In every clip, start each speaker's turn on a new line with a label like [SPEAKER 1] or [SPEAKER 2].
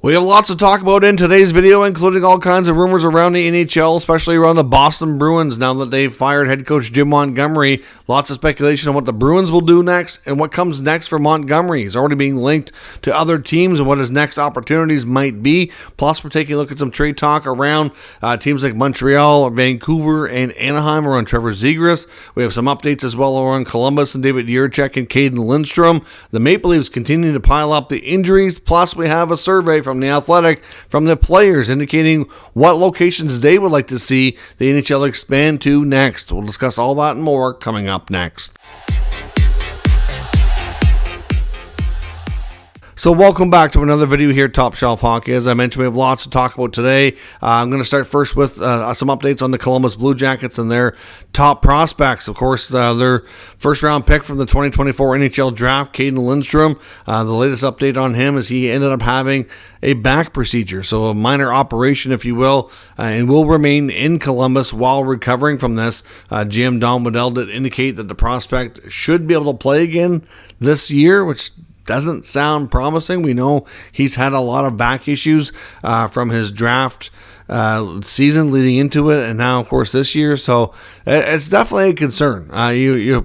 [SPEAKER 1] We have lots to talk about in today's video, including all kinds of rumors around the NHL, especially around the Boston Bruins now that they've fired head coach Jim Montgomery. Lots of speculation on what the Bruins will do next and what comes next for Montgomery. He's already being linked to other teams and what his next opportunities might be. Plus, we're taking a look at some trade talk around teams like Montreal, Vancouver, and Anaheim around Trevor Zegras. We have some updates as well around Columbus and David Jiricek and Lindstrom. The Maple Leafs continue to pile up the injuries. Plus, we have a survey from The Athletic from the players indicating what locations they would like to see the NHL expand to next. We'll discuss all that and more coming up next. So welcome back to another video here at Top Shelf Hockey. As I mentioned, we have lots to talk about today. I'm going to start first with some updates on the Columbus Blue Jackets and their top prospects. Of course, their first-round pick from the 2024 NHL Draft, Lindstrom. The latest update on him is he ended up having a back procedure, so a minor operation, if you will, and will remain in Columbus while recovering from this. GM Don Waddell did indicate that the prospect should be able to play again this year, which doesn't sound promising. We know he's had a lot of back issues from his draft season leading into it, and now, of course, this year. So it's definitely a concern. You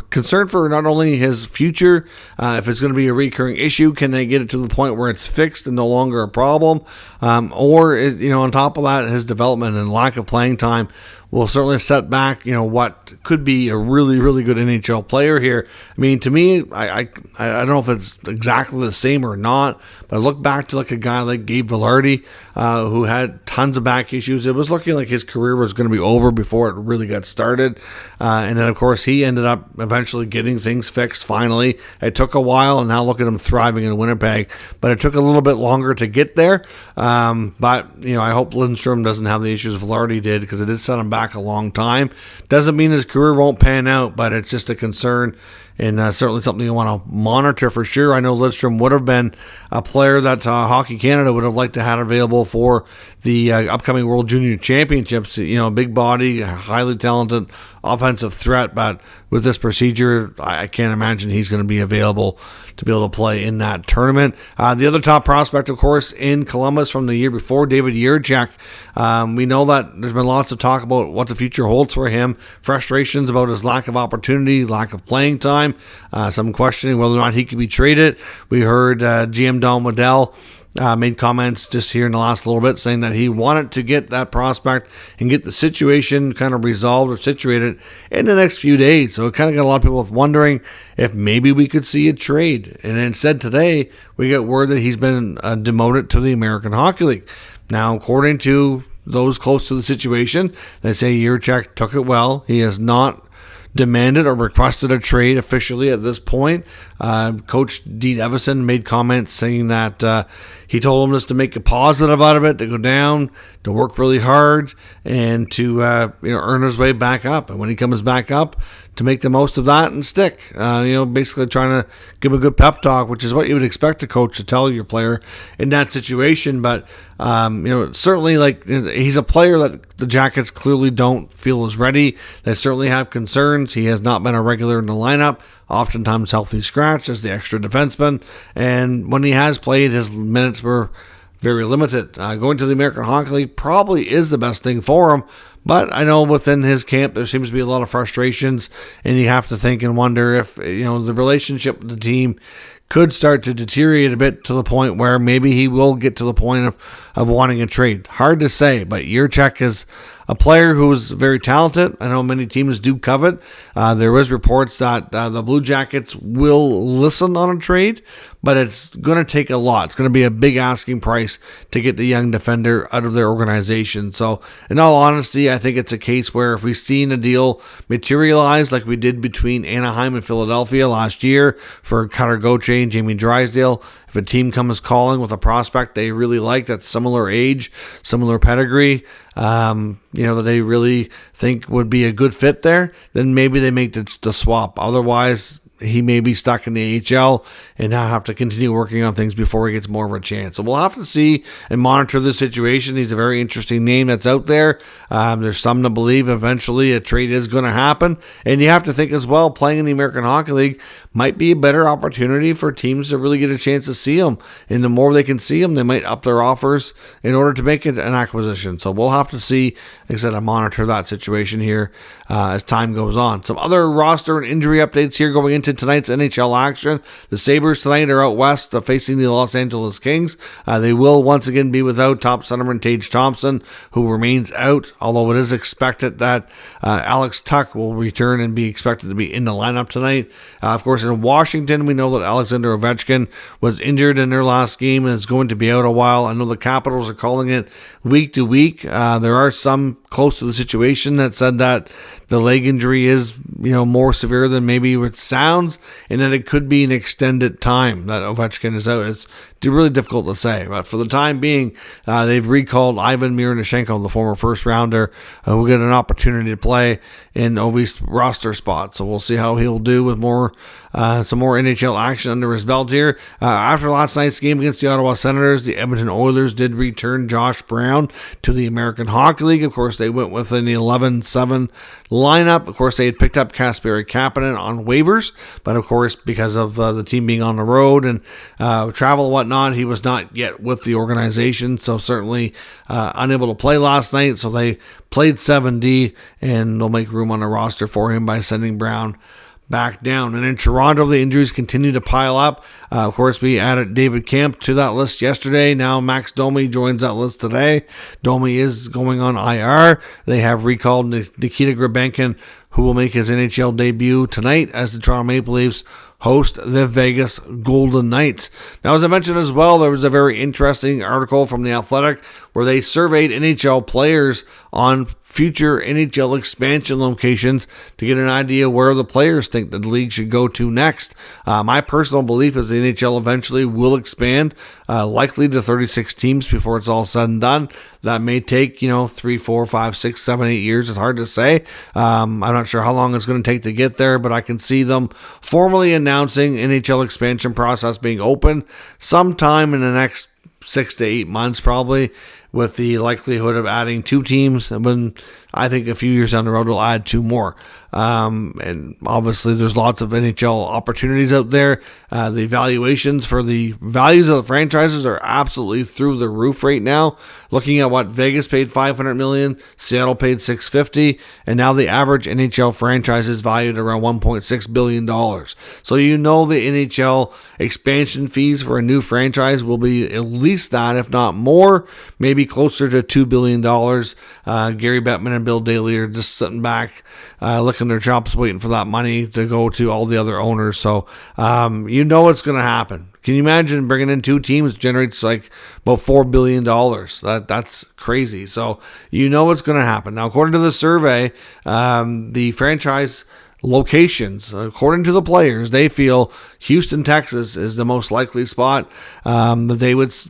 [SPEAKER 1] concerned for not only his future, if it's going to be a recurring issue, can they get it to the point where it's fixed and no longer a problem, or on top of that, his development and lack of playing time will certainly set back, what could be a really, really good NHL player here. I mean, to me, I don't know if it's exactly the same or not, but I look back to like a guy like Gabe Vilardi, who had tons of back issues. It was looking like his career was going to be over before it really got started. And then, of course, he ended up eventually getting things fixed finally. It took a while, and now look at him thriving in Winnipeg. But it took a little bit longer to get there. But I hope Lindstrom doesn't have the issues Vilardi did, because it did set him back a long time. Doesn't mean his career won't pan out, but it's just a concern, and certainly something you want to monitor for sure. I know Lindstrom would have been a player that Hockey Canada would have liked to have available for the upcoming World Junior Championships. Big body, highly talented offensive threat, but with this procedure, I can't imagine he's going to be available to be able to play in that tournament. The other top prospect, of course, in Columbus from the year before, David Jiricek. We know that there's been lots of talk about what the future holds for him, frustrations about his lack of opportunity, lack of playing time, some questioning whether or not he could be traded. We heard GM Don Waddell made comments just here in the last little bit saying that he wanted to get that prospect and get the situation kind of resolved or situated in the next few days. So it kind of got a lot of people wondering if maybe we could see a trade. And instead today, we get word that he's been demoted to the American Hockey League. Now, according to those close to the situation, they say Jiricek took it well. He has not demanded or requested a trade officially at this point. Coach Dean Evison made comments saying that he told him just to make a positive out of it, to go down, to work really hard, and to earn his way back up. And when he comes back up, to make the most of that and stick. Basically trying to give a good pep talk, which is what you would expect a coach to tell your player in that situation. But certainly, he's a player that the Jackets clearly don't feel is ready. They certainly have concerns. He has not been a regular in the lineup, oftentimes healthy scratch as the extra defenseman. And when he has played, his minutes were very limited. Going to the American Hockey League probably is the best thing for him. But I know within his camp there seems to be a lot of frustrations, and you have to think and wonder if the relationship with the team could start to deteriorate a bit to the point where maybe he will get to the point of wanting a trade. Hard to say, but Jiricek is a player who's very talented. I know many teams do covet. There was reports that the Blue Jackets will listen on a trade, but it's going to take a lot. It's going to be a big asking price to get the young defender out of their organization. So, in all honesty, I think it's a case where if we've seen a deal materialize like we did between Anaheim and Philadelphia last year for Cutter Gauthier and Jamie Drysdale, if a team comes calling with a prospect they really like that's similar age, similar pedigree, that they really think would be a good fit there, then maybe they make the swap. Otherwise, he may be stuck in the AHL and now have to continue working on things before he gets more of a chance. So we'll have to see and monitor the situation. He's a very interesting name that's out there. There's some to believe eventually a trade is going to happen. And you have to think as well, playing in the American Hockey League might be a better opportunity for teams to really get a chance to see him. And the more they can see him, they might up their offers in order to make it an acquisition. So we'll have to see, like I said, monitor that situation here as time goes on. Some other roster and injury updates here going into tonight's NHL action. The Sabres tonight are out west facing the Los Angeles Kings. They will once again be without top centerman Tage Thompson, who remains out, although it is expected that Alex Tuch will return and be expected to be in the lineup tonight. Of course, in Washington, we know that Alexander Ovechkin was injured in their last game and is going to be out a while. I know the Capitals are calling it week to week. There are some close to the situation that said that the leg injury is, more severe than maybe it sounds, and that it could be an extended time that Ovechkin is out. It's really difficult to say, but for the time being, they've recalled Ivan Mironichenko, the former first rounder, who get an opportunity to play in Ovi's roster spot. So we'll see how he'll do with some more NHL action under his belt here. After last night's game against the Ottawa Senators, the Edmonton Oilers did return Josh Brown to the American Hockey League. Of course, they went with an 11-7 lineup. Of course, they had picked up Kasperi Kapanen on waivers, but of course, because of the team being on the road and travel and whatnot, he was not yet with the organization, so certainly unable to play last night. So they played 7D, and they'll make room on the roster for him by sending Brown back down. And in Toronto, the injuries continue to pile up. Of course, we added David Kemp to that list yesterday. Now Max Domi joins that list today. Domi is going on IR. They have recalled Nikita Grabenkin, who will make his NHL debut tonight as the Toronto Maple Leafs host the Vegas Golden Knights. Now, as I mentioned as well, there was a very interesting article from The Athletic where they surveyed NHL players on future NHL expansion locations to get an idea where the players think the league should go to next. My personal belief is the NHL eventually will expand, likely to 36 teams before it's all said and done. That may take, 3, 4, 5, 6, 7, 8 years. It's hard to say. I'm not sure how long it's going to take to get there, but I can see them formally announcing NHL expansion process being open sometime in the next 6 to 8 months, probably, with the likelihood of adding 2 teams. And when I think a few years down the road, we'll add 2 more. And obviously, there's lots of NHL opportunities out there. The valuations for the values of the franchises are absolutely through the roof right now. Looking at what Vegas paid $500 million, Seattle paid $650, and now the average NHL franchise is valued around $1.6 billion. So the NHL expansion fees for a new franchise will be at least that, if not more, maybe closer to $2 billion. Gary Bettman and Bill Daly are just sitting back, licking their chops, waiting for that money to go to all the other owners. So what's going to happen. Can you imagine bringing in 2 teams generates like about $4 billion? That's crazy. So what's going to happen. Now, according to the survey, the franchise locations, according to the players, they feel Houston, Texas is the most likely spot that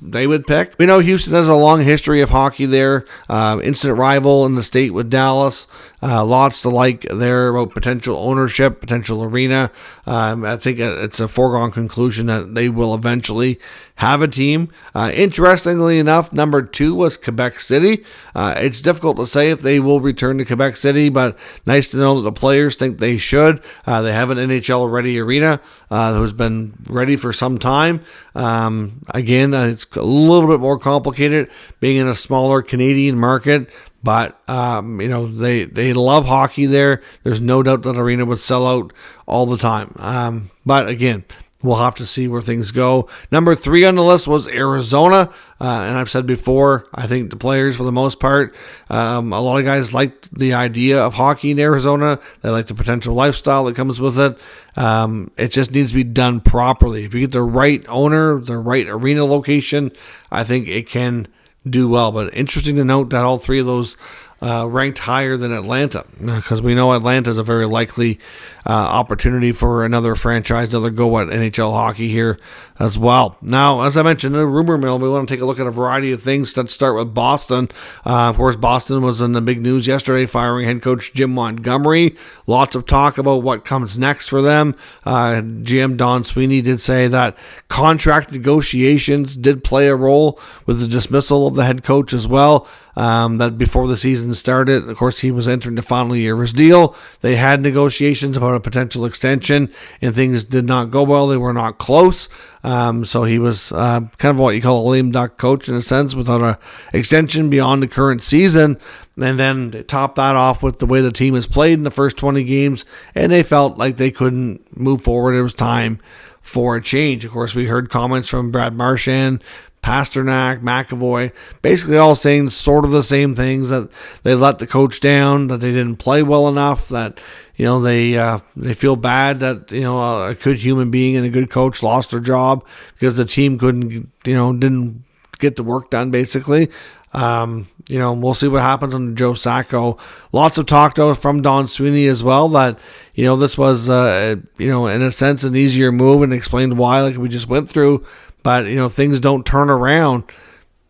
[SPEAKER 1] they would pick. We know Houston has a long history of hockey there, instant rival in the state with Dallas. Lots to like there about potential ownership, potential arena. I think it's a foregone conclusion that they will eventually have a team. Interestingly enough, number 2 was Quebec City. It's difficult to say if they will return to Quebec City, but nice to know that the players think they should. They have an NHL-ready arena who's been ready for some time. Again, it's a little bit more complicated being in a smaller Canadian market. But, they love hockey there. There's no doubt that arena would sell out all the time. But again, we'll have to see where things go. Number 3 on the list was Arizona. And I've said before, I think the players, for the most part, a lot of guys like the idea of hockey in Arizona. They like the potential lifestyle that comes with it. It just needs to be done properly. If you get the right owner, the right arena location, I think it can do well. But interesting to note that all 3 of those ranked higher than Atlanta, because we know Atlanta is a very likely opportunity for another franchise, another go at NHL hockey here as well. Now, as I mentioned, in the rumor mill, we want to take a look at a variety of things. Let's start with Boston. Of course, Boston was in the big news yesterday, firing head coach Jim Montgomery. Lots of talk about what comes next for them. GM Don Sweeney did say that contract negotiations did play a role with the dismissal of the head coach as well. That before the season started, of course, he was entering the final year of his deal. They had negotiations about a potential extension, and things did not go well. They were not close. So he was kind of what you call a lame duck coach in a sense, without an extension beyond the current season. And then they topped that off with the way the team has played in the first 20 games, and they felt like they couldn't move forward. It was time for a change. Of course, we heard comments from Brad Marchand, Pasternak, McAvoy, basically all saying sort of the same things, that they let the coach down, that they didn't play well enough, that they feel bad that a good human being and a good coach lost their job because the team didn't get the work done basically. We'll see what happens under Joe Sacco. Lots of talk though from Don Sweeney as well that this was in a sense an easier move, and explained why, like we just went through. But, things don't turn around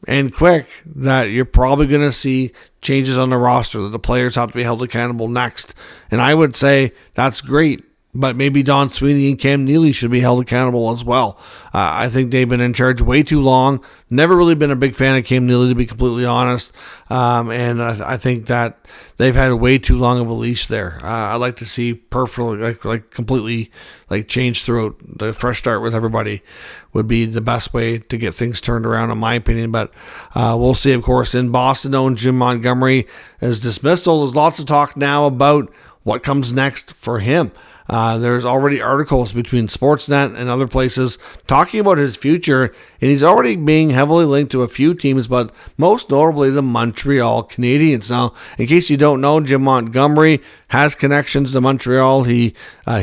[SPEAKER 1] and quick, that you're probably going to see changes on the roster, that the players have to be held accountable next. And I would say that's great, but maybe Don Sweeney and Cam Neely should be held accountable as well. I think they've been in charge way too long. Never really been a big fan of Cam Neely, to be completely honest. And I think that they've had way too long of a leash there. I'd like to see perfectly, completely change throughout. The fresh start with everybody would be the best way to get things turned around, in my opinion. But we'll see, of course. In Boston, though, Jim Montgomery is dismissal. There's lots of talk now about what comes next for him. There's already articles between Sportsnet and other places talking about his future, and he's already being heavily linked to a few teams, but most notably the Montreal Canadiens. Now, in case you don't know, Jim Montgomery has connections to Montreal. He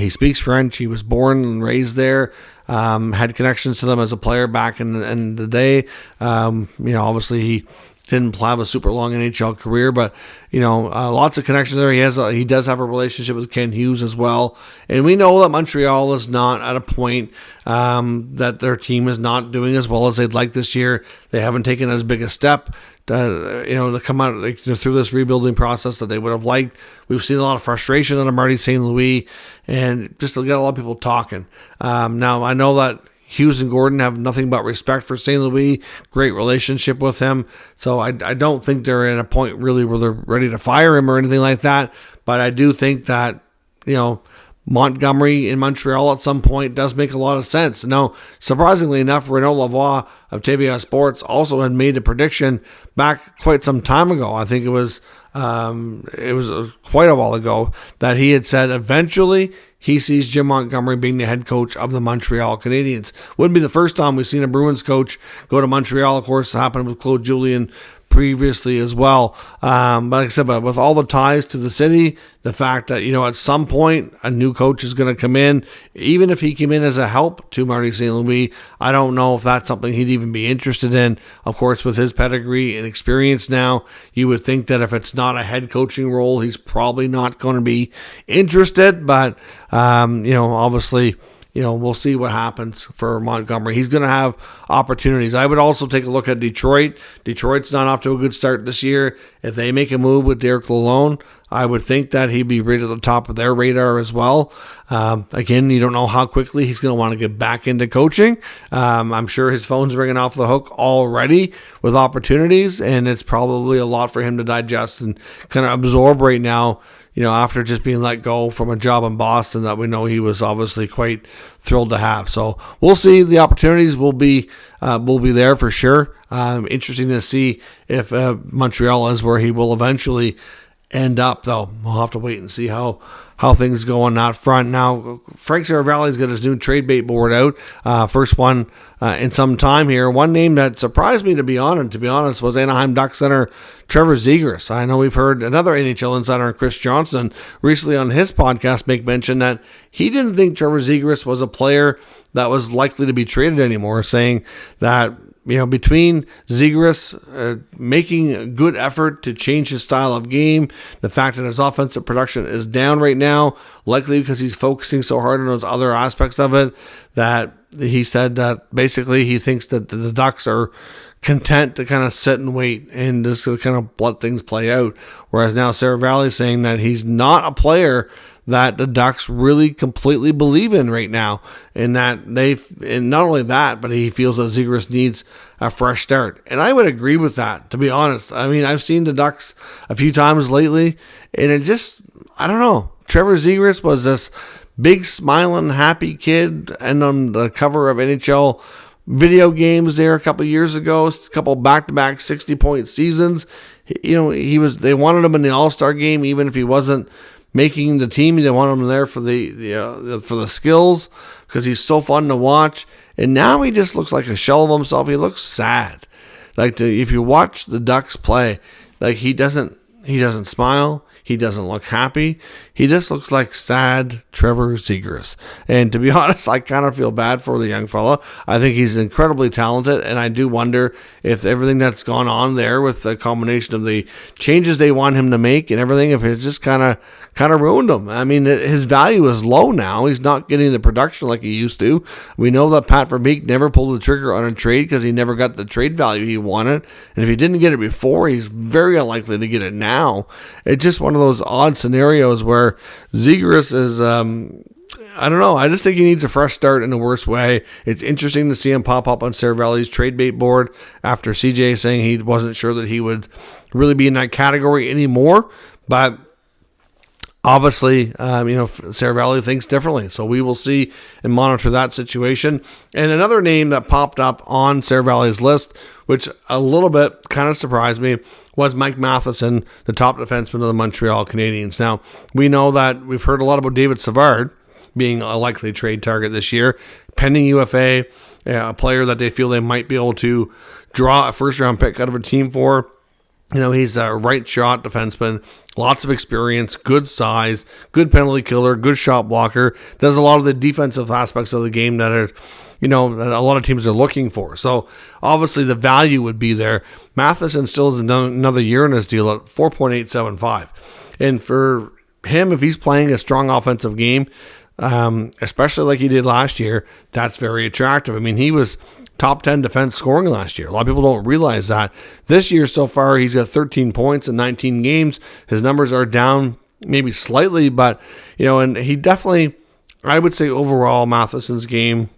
[SPEAKER 1] speaks French. He was born and raised there. Had connections to them as a player back in the day. Obviously he didn't have a super long NHL career, but lots of connections there. He does have a relationship with Ken Hughes as well, and we know that Montreal is not at a point that their team is not doing as well as they'd like this year. They haven't taken as big a step to come out through this rebuilding process that they would have liked. We've seen a lot of frustration out of Marty St. Louis, and just to get a lot of people talking. Now I know that Hughes and Gordon have nothing but respect for St. Louis, great relationship with him. So I don't think they're at a point really where they're ready to fire him or anything like that. But I do think that, Montgomery in Montreal at some point does make a lot of sense. Now, surprisingly enough, Renaud Lavoie of TVA Sports also had made a prediction back quite some time ago. I think it was quite a while ago, that he had said eventually he sees Jim Montgomery being the head coach of the Montreal Canadiens. Wouldn't be the first time we've seen a Bruins coach go to Montreal. Of course, it happened with Claude Julien previously as well. But like I said, but with all the ties to the city, the fact that, at some point a new coach is going to come in, even if he came in as a help to Marty St. Louis, I don't know if that's something he'd even be interested in. Of course, with his pedigree and experience now, you would think that if it's not a head coaching role, he's probably not going to be interested. But, obviously, we'll see what happens for Montgomery. He's going to have opportunities. I would also take a look at Detroit. Detroit's not off to a good start this year. If they make a move with Derek Lalonde, I would think that he'd be right at the top of their radar as well. Again, you don't know how quickly he's going to want to get back into coaching. I'm sure his phone's ringing off the hook already with opportunities, and it's probably a lot for him to digest and kind of absorb right now, after just being let go from a job in Boston that we know he was obviously quite thrilled to have. So we'll see. The opportunities will be there for sure. Interesting to see if Montreal is where he will eventually end up, though. We'll have to wait and see how things go on that front. Now, Frank Saravalli's got his new trade bait board out. First one in some time here. One name that surprised me, to be honest, was Anaheim Ducks center Trevor Zegras. I know we've heard another NHL insider, Chris Johnson, recently on his podcast make mention that he didn't think Trevor Zegras was a player that was likely to be traded anymore, saying that between Zegras making a good effort to change his style of game, the fact that his offensive production is down right now, likely because he's focusing so hard on those other aspects of it, that he said that basically he thinks that the Ducks are content to kind of sit and wait and just kind of let things play out. Whereas now Seravalli is saying that he's not a player that the Ducks really completely believe in right now, and not only that, but he feels that Zegras needs a fresh start. And I would agree with that, to be honest. I mean, I've seen the Ducks a few times lately, and it just, I don't know. Trevor Zegras was this big, smiling, happy kid, and on the cover of NHL video games there a couple years ago, a couple back-to-back 60-point seasons. They wanted him in the All-Star game, even if he wasn't making the team. They wanted him there for the skills, because he's so fun to watch. And now he just looks like a shell of himself. He looks sad. If you watch the Ducks play, he doesn't smile. He doesn't look happy. He just looks like sad Trevor Zegras. And to be honest, I kind of feel bad for the young fella. I think he's incredibly talented, and I do wonder if everything that's gone on there with the combination of the changes they want him to make and everything, if it's just kind of ruined him. I mean, his value is low now. He's not getting the production like he used to. We know that Pat Verbeek never pulled the trigger on a trade because he never got the trade value he wanted. And if he didn't get it before, he's very unlikely to get it now. It's just one of those odd scenarios where Zegras is, I don't know. I just think he needs a fresh start in the worst way. It's interesting to see him pop up on Seravalli's trade bait board after CJ saying he wasn't sure that he would really be in that category anymore. But obviously, Seravalli thinks differently. So we will see and monitor that situation. And another name that popped up on Seravalli's list, which a little bit kind of surprised me, was Mike Matheson, the top defenseman of the Montreal Canadiens. Now, we know that we've heard a lot about David Savard being a likely trade target this year, pending UFA, a player that they feel they might be able to draw a first-round pick out of a team for. He's a right shot defenseman, lots of experience, good size, good penalty killer, good shot blocker, does a lot of the defensive aspects of the game that are, that a lot of teams are looking for. So obviously the value would be there. Matheson still has another year in his deal at 4.875. And for him, if he's playing a strong offensive game, especially like he did last year, that's very attractive. I mean, he was top 10 defense scoring last year. A lot of people don't realize that. This year so far, he's got 13 points in 19 games. His numbers are down maybe slightly, but, and he definitely, I would say overall, Matheson's game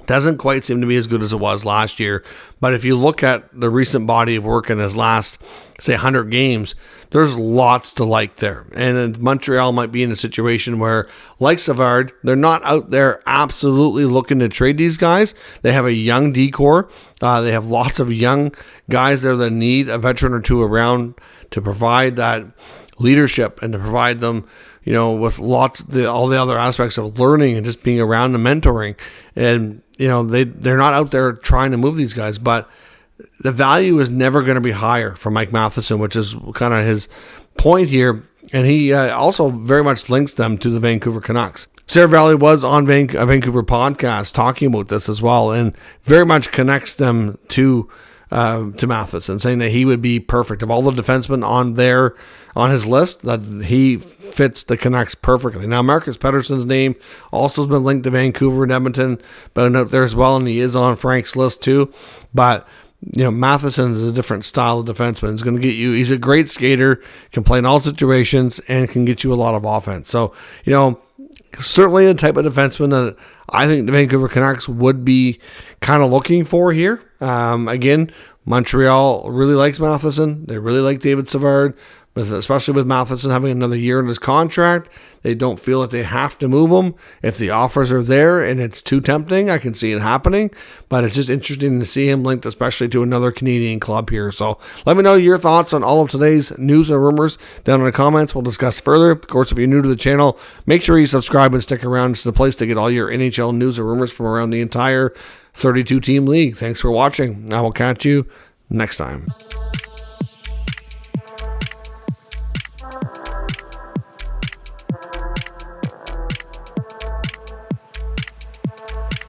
[SPEAKER 1] doesn't quite seem to be as good as it was last year. But if you look at the recent body of work in his last, say, 100 games, there's lots to like there. And Montreal might be in a situation where, like Savard, they're not out there absolutely looking to trade these guys. They have a young decor. They have lots of young guys there that need a veteran or two around to provide that leadership and to provide them, with all the other aspects of learning and just being around and mentoring. And, they're not out there trying to move these guys, but the value is never going to be higher for Mike Matheson, which is kind of his point here. And he also very much links them to the Vancouver Canucks. Seravalli was on a Vancouver podcast talking about this as well, and very much connects them to Matheson, saying that he would be perfect. Of all the defensemen on his list, that he fits the Canucks perfectly. Now, Marcus Pettersson's name also has been linked to Vancouver and Edmonton, but out there as well, and he is on Frank's list too. But Matheson is a different style of defenseman. He's going to get you. He's a great skater, can play in all situations, and can get you a lot of offense. So, certainly a type of defenseman that I think the Vancouver Canucks would be kind of looking for here. Again, Montreal really likes Matheson. They really like David Savard, but especially with Matheson having another year in his contract, they don't feel that they have to move him. If the offers are there and it's too tempting, I can see it happening. But it's just interesting to see him linked, especially to another Canadian club here. So let me know your thoughts on all of today's news and rumors down in the comments. We'll discuss further. Of course, if you're new to the channel, make sure you subscribe and stick around. It's the place to get all your NHL news and rumors from around the entire 32-team league. Thanks for watching. I will catch you next time.